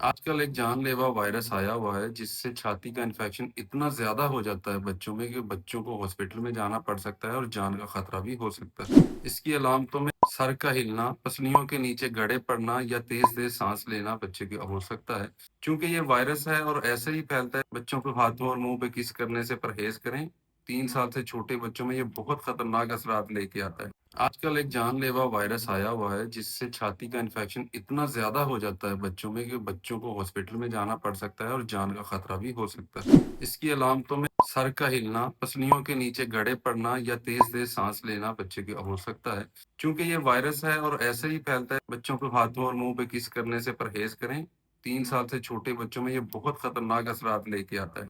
आजकल एक जानलेवा वायरस आया हुआ है जिससे छाती का इन्फेक्शन इतना ज़्यादा हो जाता है बच्चों में कि बच्चों को हॉस्पिटल में जाना पड़ सकता है और जान का खतरा भी हो सकता है। इसकी अलामतों में सर का हिलना, पसलियों के नीचे गड़े पड़ना या तेज-तेज सांस लेना बच्चे के हो सकता है। चूंकि ये वायरस है और ऐसे ही फैलता है, बच्चों को हाथों और मुंह पे किस करने से परहेज करें। 3 साल से छोटे बच्चों में ये बहुत खतरनाक असरात लेके आता है। आजकल एक जानलेवा वायरस आया हुआ है जिससे छाती का इन्फेक्शन इतना ज़्यादा हो जाता है बच्चों में कि बच्चों को हॉस्पिटल में जाना पड़ सकता है और जान का खतरा भी हो सकता है। इसकी अलामतों में सर का हिलना, पसलियों के नीचे गड़े पड़ना या तेज-तेज सांस लेना बच्चे के हो सकता है। चूंकि ये वायरस है और ऐसे ही फैलता है, बच्चों को हाथों और मुंह पे किस करने से परहेज करें। 3 साल से छोटे बच्चों में ये बहुत खतरनाक असरात लेके आता है।